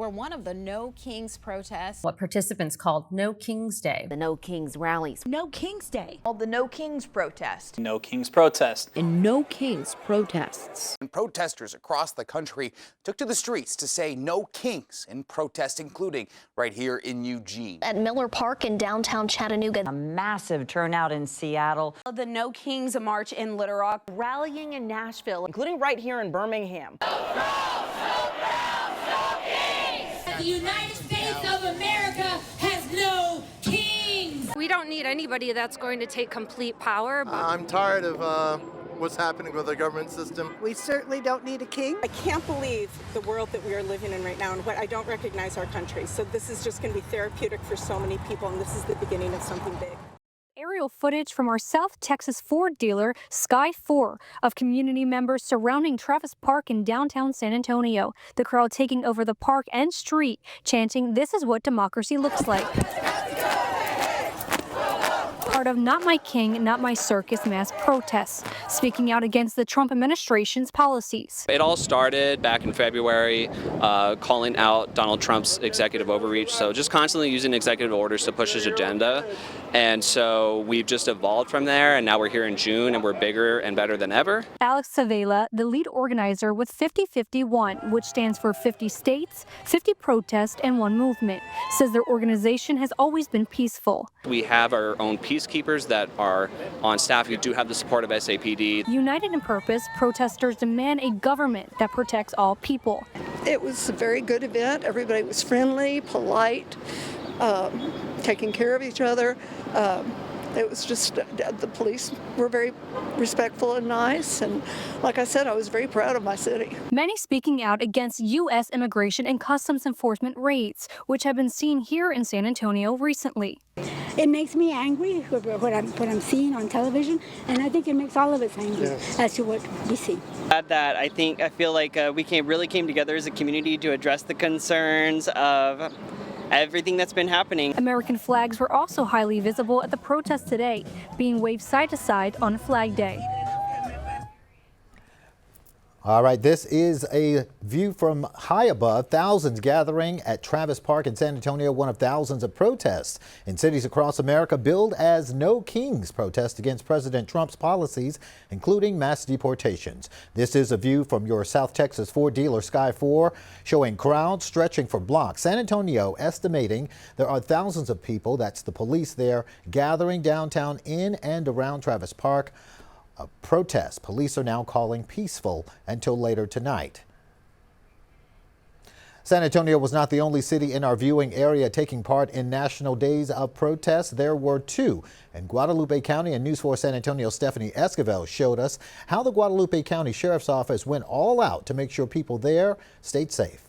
were one of the No Kings protests. What participants called No Kings Day. The No Kings rallies. No Kings Day. Called the No Kings protest. No Kings protest. And No Kings protests. And protesters across the country took to the streets to say no kings in protest, including right here in Eugene. At Miller Park in downtown Chattanooga. A massive turnout in Seattle. The No Kings march in Little Rock. Rallying in Nashville, including right here in Birmingham. The United States of America has no kings. We don't need anybody that's going to take complete power. I'm tired of what's happening with the government system. We certainly don't need a king. I can't believe the world that we are living in right now, and what I don't recognize our country. So this is just going to be therapeutic for so many people, and this is the beginning of something big. Aerial footage from our South Texas Ford dealer, Sky 4, of community members surrounding Travis Park in downtown San Antonio. The crowd taking over the park and street, chanting, "This is what democracy looks like." Part of Not My King, Not My Circus mass protests, speaking out against the Trump administration's policies. It all started back in February, calling out Donald Trump's executive overreach. So just constantly using executive orders to push his agenda. And so we've just evolved from there, and now we're here in June, and we're bigger and better than ever. Alex Savela, the lead organizer with 5051, which stands for 50 states, 50 protests, and 1 movement, says their organization has always been peaceful. We have our own peacekeepers that are on staff who do have the support of SAPD. United in purpose, protesters demand a government that protects all people. It was a very good event. Everybody was friendly, polite, taking care of each other. It was just, the police were very respectful and nice, and like I said, I was very proud of my city. Many speaking out against U.S. immigration and customs enforcement raids, which have been seen here in San Antonio recently. It makes me angry what I'm seeing on television, and I think it makes all of us angry as to what we see. That I feel like we really came together as a community to address the concerns of everything that's been happening. American flags were also highly visible at the protest today, being waved side to side on Flag Day. All right, this is a view from high above. Thousands gathering at Travis Park in San Antonio, one of thousands of protests in cities across America billed as No Kings protest against President Trump's policies, including mass deportations. This is a view from your South Texas Ford dealer, Sky 4, showing crowds stretching for blocks. San Antonio estimating there are thousands of people, that's the police there, gathering downtown in and around Travis Park. A protest police are now calling peaceful until later tonight. San Antonio was not the only city in our viewing area taking part in National Days of Protest. There were 2 in Guadalupe County, and News 4 San Antonio Stephanie Esquivel showed us how the Guadalupe County Sheriff's Office went all out to make sure people there stayed safe.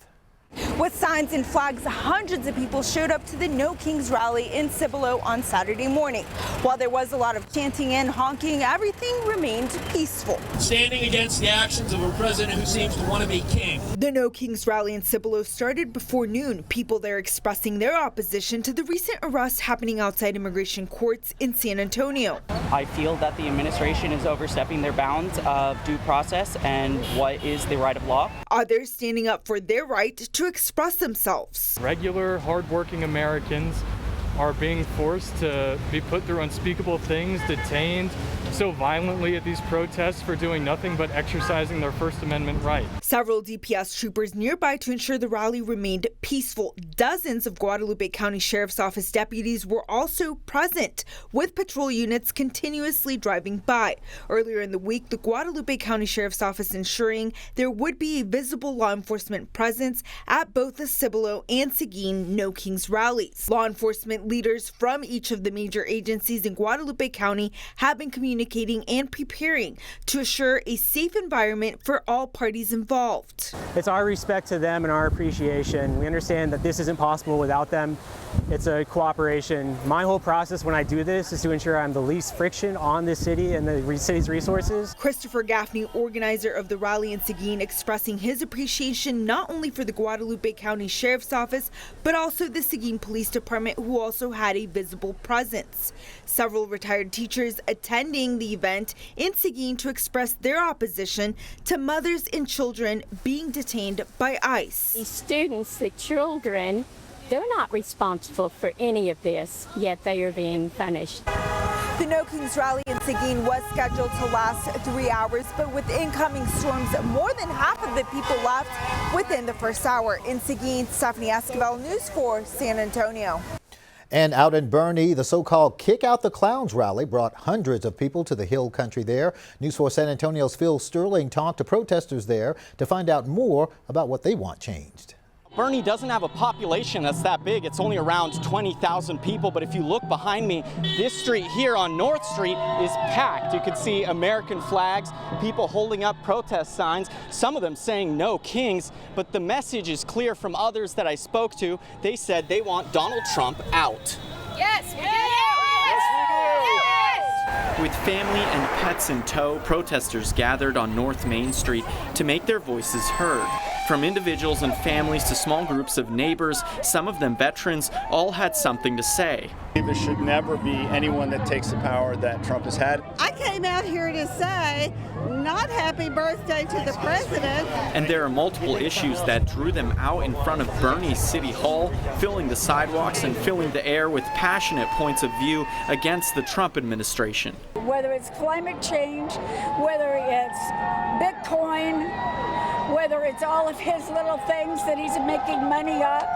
With signs and flags, hundreds of people showed up to the No Kings rally in Cibolo on Saturday morning. While there was a lot of chanting and honking, everything remained peaceful. Standing against the actions of a president who seems to want to be king. The No Kings rally in Cibolo started before noon. People there expressing their opposition to the recent arrests happening outside immigration courts in San Antonio. I feel that the administration is overstepping their bounds of due process and what is the right of law. Others standing up for their right to express themselves. Regular, hardworking Americans are being forced to be put through unspeakable things, detained so violently at these protests for doing nothing but exercising their First Amendment right. Several DPS troopers nearby to ensure the rally remained peaceful. Dozens of Guadalupe County Sheriff's Office deputies were also present, with patrol units continuously driving by. Earlier in the week, the Guadalupe County Sheriff's Office ensuring there would be a visible law enforcement presence at both the Cibolo and Seguin No Kings rallies. Law enforcement leaders from each of the major agencies in Guadalupe County have been communicating and preparing to assure a safe environment for all parties involved. It's our respect to them and our appreciation. We understand that this isn't possible without them. It's a cooperation. My whole process when I do this is to ensure I'm the least friction on this city and the city's resources. Christopher Gaffney, organizer of the rally in Seguin, expressing his appreciation not only for the Guadalupe County Sheriff's Office, but also the Seguin Police Department, who also had a visible presence. Several retired teachers attending attending the event in Seguin to express their opposition to mothers and children being detained by ICE. The students, the children, they're not responsible for any of this, yet they are being punished. The No Kings rally in Seguin was scheduled to last 3 hours, but with incoming storms, more than half of the people left within the first hour. In Seguin, Stephanie Esquivel, News 4, San Antonio. And out in Boerne, the so-called Kick Out the Clowns rally brought hundreds of people to the hill country there. News 4 San Antonio's Phil Sterling talked to protesters there to find out more about what they want changed. Boerne doesn't have a population that's that big. It's only around 20,000 people. But if you look behind me, this street here on North Street is packed. You can see American flags, people holding up protest signs, some of them saying no kings. But the message is clear from others that I spoke to. They said they want Donald Trump out. Yes, we do. With family and pets in tow, protesters gathered on North Main Street to make their voices heard. From individuals and families to small groups of neighbors, some of them veterans, all had something to say. There should never be anyone that takes the power that Trump has had. I came out here to say, not happy birthday to the president. And there are multiple issues that drew them out in front of Boerne City Hall, filling the sidewalks and filling the air with passionate points of view against the Trump administration. Whether it's climate change, whether it's Bitcoin, whether it's all of his little things that he's making money off.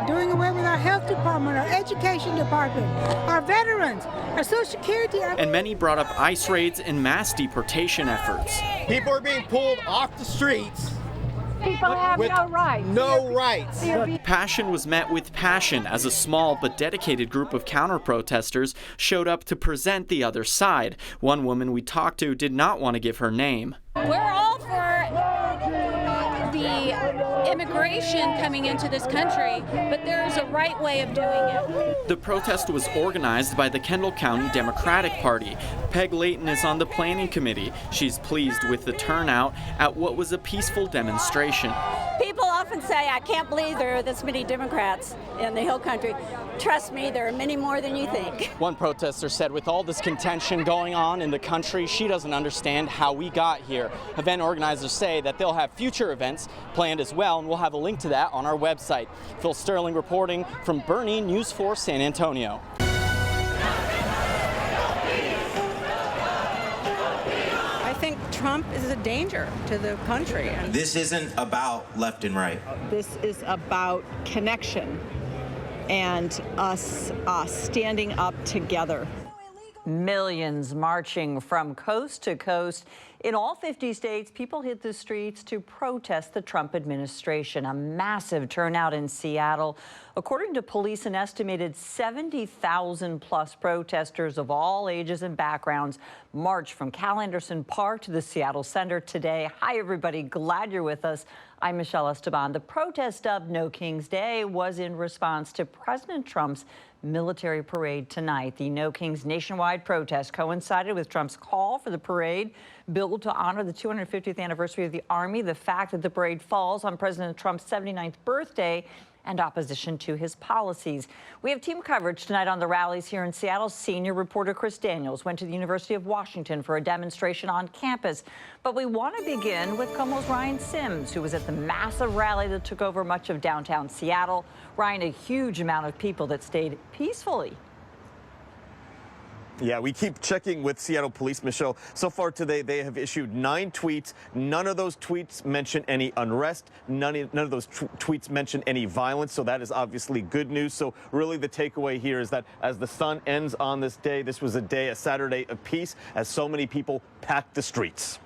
Doing away with our health department, our education department, our veterans, our social security. And many brought up ICE raids and mass deportation efforts. People are being pulled off the streets. People have no rights. No rights. Passion was met with passion as a small but dedicated group of counter-protesters showed up to present the other side. One woman we talked to did not want to give her name. We're all for the immigration coming into this country, but there's a right way of doing it. The protest was organized by the Kendall County Democratic Party. Peg Layton is on the planning committee. She's pleased with the turnout at what was a peaceful demonstration. People often say, I can't believe there are this many Democrats in the Hill Country. Trust me, there are many more than you think. One protester said with all this contention going on in the country, she doesn't understand how we got here. Event organizers say that they'll have future events planned as well, and we'll have a link to that on our website. Phil Sterling reporting from Boerne, News 4 San Antonio. I think Trump is a danger to the country. This isn't about left and right. This is about connection and us standing up together. Millions marching from coast to coast. In all 50 states, people hit the streets to protest the Trump administration. A massive turnout in Seattle. According to police, an estimated 70,000 plus protesters of all ages and backgrounds marched from Cal Anderson Park to the Seattle Center today. Hi, everybody. Glad you're with us. I'm Michelle Esteban. The protest dubbed No Kings Day was in response to President Trump's military parade tonight. The No Kings nationwide protest coincided with Trump's call for the parade billed to honor the 250th anniversary of the Army. The fact that the parade falls on President Trump's 79th birthday and opposition to his policies. We have team coverage tonight on the rallies here in Seattle. Senior reporter Chris Daniels went to the University of Washington for a demonstration on campus. But we want to begin with KOMO's Ryan Sims, who was at the massive rally that took over much of downtown Seattle. Ryan, a huge amount of people that stayed peacefully. Yeah, we keep checking with Seattle Police, Michelle. So far today, they have issued 9 tweets. None of those tweets mention any unrest. None of those tweets mention any violence. So that is obviously good news. So really the takeaway here is that as the sun ends on this day, this was a Saturday of peace, as so many people packed the streets.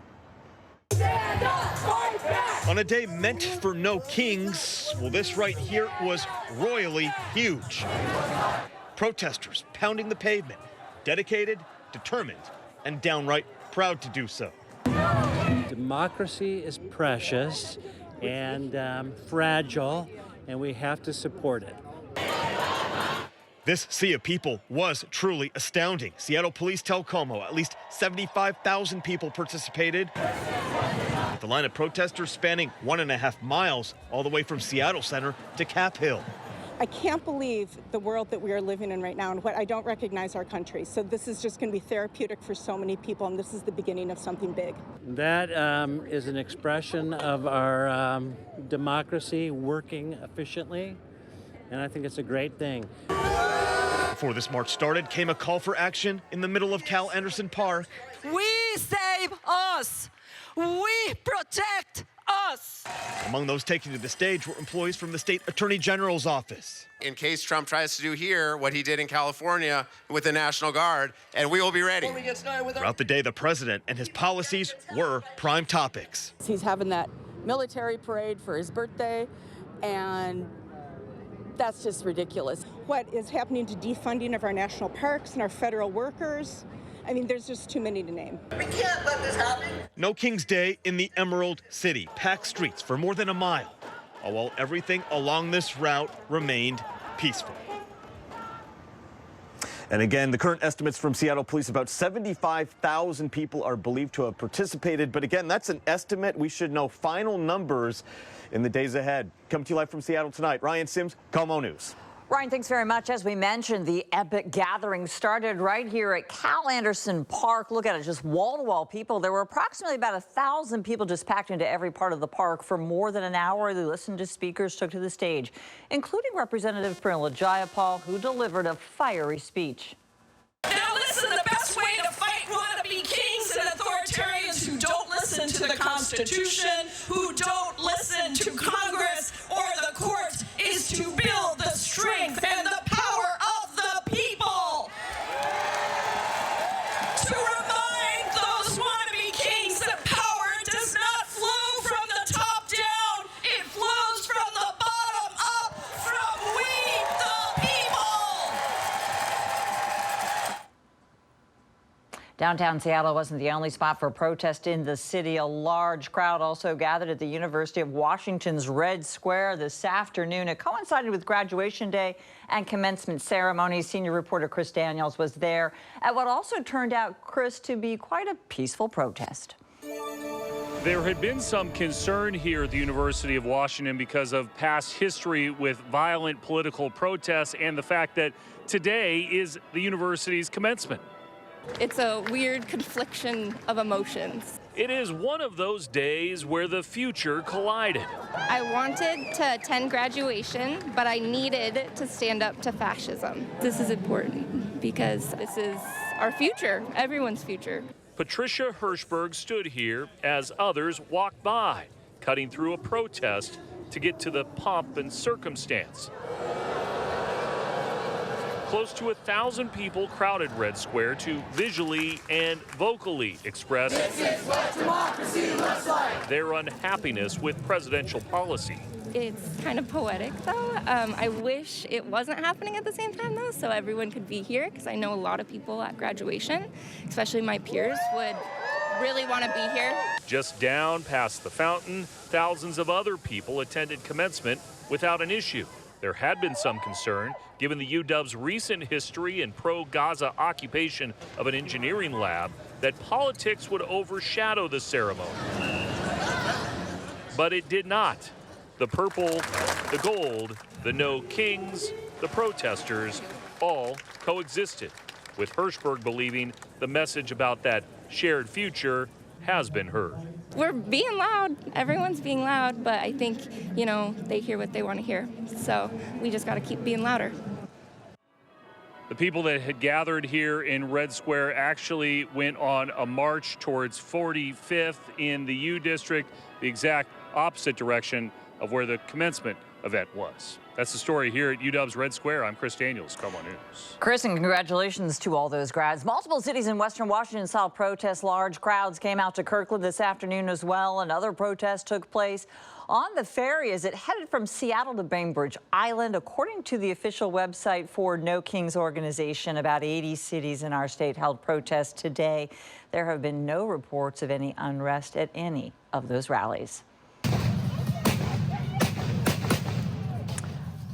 Stand up, fight back! On a day meant for no kings, well, this right here was royally huge. Protesters pounding the pavement. Dedicated, determined, and downright proud to do so. Democracy is precious and fragile, and we have to support it. This sea of people was truly astounding. Seattle police tell KOMO at least 75,000 people participated. The line of protesters spanning 1.5 miles all the way from Seattle Center to Cap Hill. I can't believe the world that we are living in right now, and what I don't recognize our country. So this is just going to be therapeutic for so many people, and this is the beginning of something big. That is an expression of our democracy working efficiently, and I think it's a great thing. Before this march started came a call for action in the middle of Cal Anderson Park. We save us. We protect us. Among those taking to the stage were employees from the state attorney general's office. In case Trump tries to do here what he did in California with the National Guard, and we will be ready. Throughout the day, the president and his policies were prime topics. He's having that military parade for his birthday, and that's just ridiculous. What is happening to defunding of our national parks and our federal workers? I mean, there's just too many to name. We can't let this happen. No King's Day in the Emerald City. Packed streets for more than a mile, while everything along this route remained peaceful. And again, the current estimates from Seattle police, about 75,000 people are believed to have participated. But again, that's an estimate. We should know final numbers in the days ahead. Coming to you live from Seattle tonight, Ryan Sims, KEYE News. Ryan, thanks very much. As we mentioned, the epic gathering started right here at Cal Anderson Park. Look at it, just wall-to-wall people. There were approximately about 1,000 people just packed into every part of the park for more than an hour. They listened to speakers, took to the stage, including Representative Pramila Jayapal, who delivered a fiery speech. Now listen, the best way to fight wannabe kings and authoritarians who don't listen to the Constitution, who don't listen to Congress or the courts, is to build the strength and the power of the people. To remind those wannabe kings that power does not flow from the top down, it flows from the bottom up, from we the people. Downtown Seattle wasn't the only spot for protest in the city. A large crowd also gathered at the University of Washington's Red Square this afternoon. It coincided with graduation day and commencement ceremonies. Senior reporter Chris Daniels was there at what also turned out, Chris, to be quite a peaceful protest. There had been some concern here at the University of Washington because of past history with violent political protests and the fact that today is the university's commencement. It's a weird confliction of emotions. It is one of those days where the future collided. I wanted to attend graduation, but I needed to stand up to fascism. This is important because this is our future, everyone's future. Patricia Hirschberg stood here as others walked by, cutting through a protest to get to the pomp and circumstance. Close to 1,000 people crowded Red Square to visually and vocally express This is what democracy looks like. their unhappiness with presidential policy. It's kind of poetic, though. I wish it wasn't happening at the same time, though, so everyone could be here, because I know a lot of people at graduation, especially my peers, would really want to be here. Just down past the fountain, thousands of other people attended commencement without an issue. There had been some concern, given the UW's recent history and pro-Gaza occupation of an engineering lab, that politics would overshadow the ceremony. But it did not. The purple, the gold, the no kings, the protesters, all coexisted, with Hirschberg believing the message about that shared future has been heard. We're being loud. Everyone's being loud, but I think, you know, they hear what they want to hear. So we just got to keep being louder. The people that had gathered here in Red Square actually went on a march towards 45th in the U District, the exact opposite direction of where the commencement event was. That's the story here at UW's Red Square. I'm Chris Daniels, KEYE News. Chris, and congratulations to all those grads. Multiple cities in Western Washington saw protests. Large crowds came out to Kirkland this afternoon as well. Another protest took place on the ferry as it headed from Seattle to Bainbridge Island. According to the official website for No Kings organization, about 80 cities in our state held protests today. There have been no reports of any unrest at any of those rallies.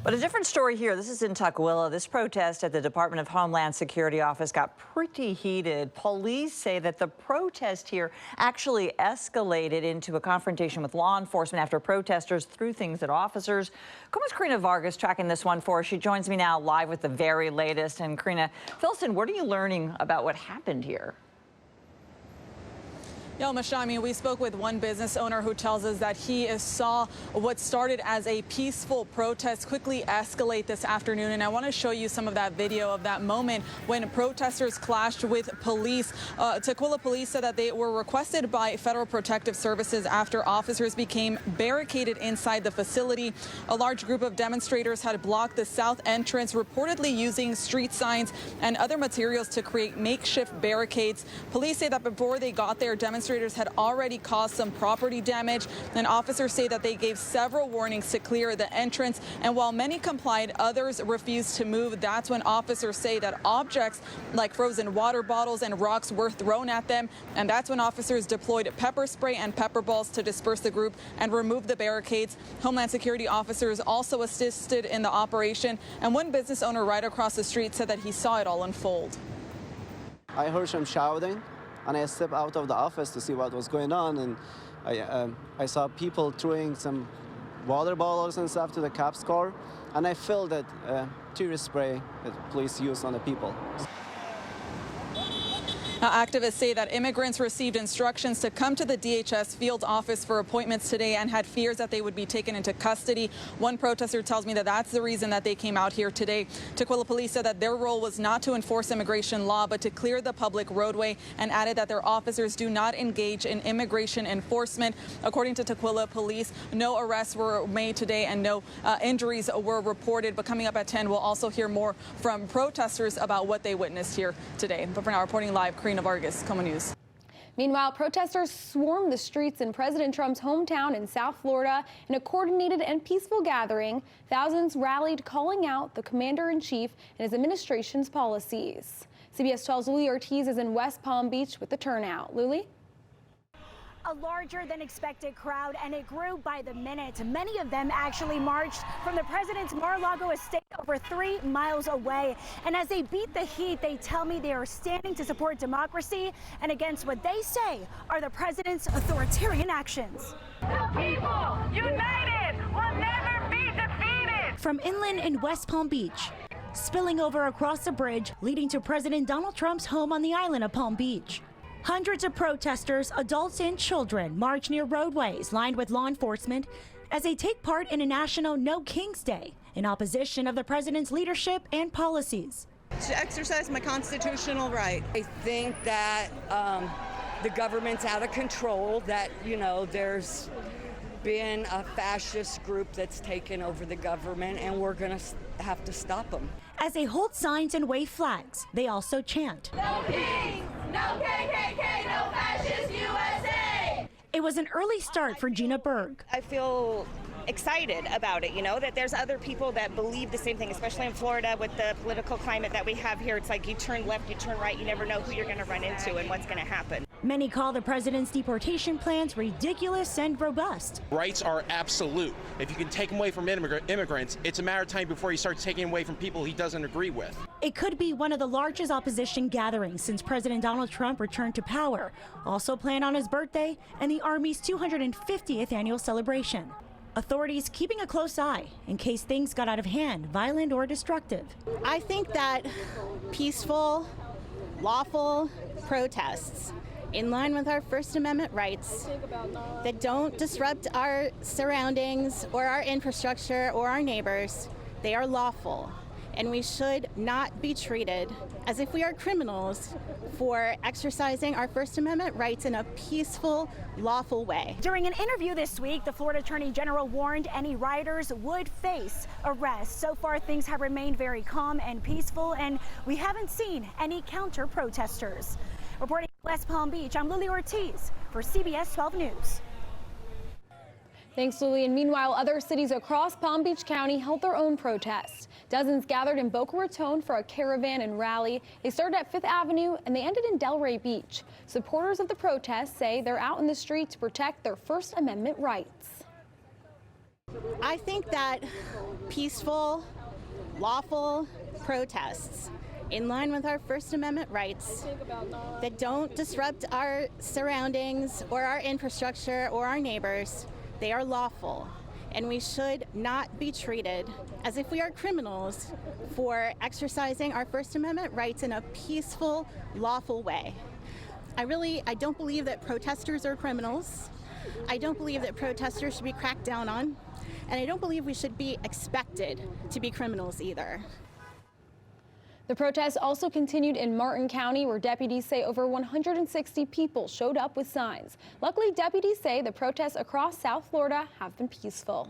But a different story here. This is in Tukwila. This protest at the Department of Homeland Security office got pretty heated. Police say that the protest here actually escalated into a confrontation with law enforcement after protesters threw things at officers. KEYE's Karina Vargas tracking this one for us. She joins me now live with the very latest. And Karina, fill us in, what are you learning about what happened here? Yeah, Mashami, we spoke with one business owner who tells us that he saw what started as a peaceful protest quickly escalate this afternoon. And I want to show you some of that video of that moment when protesters clashed with police. Tukwila police said that they were requested by Federal Protective Services after officers became barricaded inside the facility. A large group of demonstrators had blocked the south entrance, reportedly using street signs and other materials to create makeshift barricades. Police say that before they got there, demonstrators had already caused some property damage, and officers say that they gave several warnings to clear the entrance. And while many complied, others refused to move. That's when officers say that objects like frozen water bottles and rocks were thrown at them, and that's when officers deployed pepper spray and pepper balls to disperse the group and remove the barricades. Homeland Security officers also assisted in the operation, and one business owner right across the street said that he saw it all unfold. I heard some shouting, and I stepped out of the office to see what was going on, and I saw people throwing some water bottles and stuff to the cops' car, and I felt that tear spray that police used on the people. Now, activists say that immigrants received instructions to come to the DHS field office for appointments today and had fears that they would be taken into custody. One protester tells me that that's the reason that they came out here today. Tukwila police said that their role was not to enforce immigration law, but to clear the public roadway, and added that their officers do not engage in immigration enforcement. According to Tukwila police, no arrests were made today and no injuries were reported. But coming up at 10, we'll also hear more from protesters about what they witnessed here today. But for now, reporting live, Karina Vargas, KEYE News. Meanwhile, protesters swarmed the streets in President Trump's hometown in South Florida in a coordinated and peaceful gathering. Thousands rallied, calling out the commander-in-chief and his administration's policies. CBS 12's Luli Ortiz is in West Palm Beach with the turnout. Luli? A larger than expected crowd, and it grew by the minute. Many of them actually marched from the president's Mar-a-Lago estate over 3 miles away. And as they beat the heat, they tell me they are standing to support democracy and against what they say are the president's authoritarian actions. The people united will never be defeated. From inland in West Palm Beach, spilling over across the bridge leading to President Donald Trump's home on the island of Palm Beach. Hundreds of protesters, adults and children, march near roadways lined with law enforcement as they take part in a national No Kings Day in opposition of the president's leadership and policies. To exercise my constitutional right. I think that the government's out of control, that, you know, there's been a fascist group that's taken over the government, and we're going to have to stop them. As they hold signs and wave flags, they also chant, "No Kings, no KKK, no fascist USA!" It was an early start for Gina Berg. I feel excited about it, you know, that there's other people that believe the same thing, especially in Florida with the political climate that we have here. It's like you turn left, you turn right, you never know who you're going to run into and what's going to happen. Many call the president's deportation plans ridiculous and robust. Rights are absolute. If you can take them away from immigrants, it's a matter of time before he starts taking away from people he doesn't agree with. It could be one of the largest opposition gatherings since President Donald Trump returned to power, also planned on his birthday and the Army's 250th annual celebration. Authorities keeping a close eye in case things got out of hand, violent or destructive. I think that peaceful, lawful protests in line with our First Amendment rights that don't disrupt our surroundings or our infrastructure or our neighbors, they are lawful. And we should not be treated as if we are criminals for exercising our First Amendment rights in a peaceful, lawful way. During an interview this week, the Florida Attorney General warned any rioters would face arrest. So far, things have remained very calm and peaceful, and we haven't seen any counter-protesters. Reporting West Palm Beach, I'm Luli Ortiz for CBS 12 News. Thanks, Luli. And meanwhile, other cities across Palm Beach County held their own protests. Dozens gathered in Boca Raton for a caravan and rally. They started at 5th Avenue and they ended in Delray Beach. Supporters of the protests say they're out in the street to protect their First Amendment rights. I think that peaceful, lawful protests in line with our First Amendment rights that don't disrupt our surroundings or our infrastructure or our neighbors, they are lawful. And we should not be treated as if we are criminals for exercising our First Amendment rights in a peaceful, lawful way. I don't believe that protesters are criminals. I don't believe that protesters should be cracked down on. And I don't believe we should be expected to be criminals either. The protests also continued in Martin County, where deputies say over 160 people showed up with signs. Luckily, deputies say the protests across South Florida have been peaceful.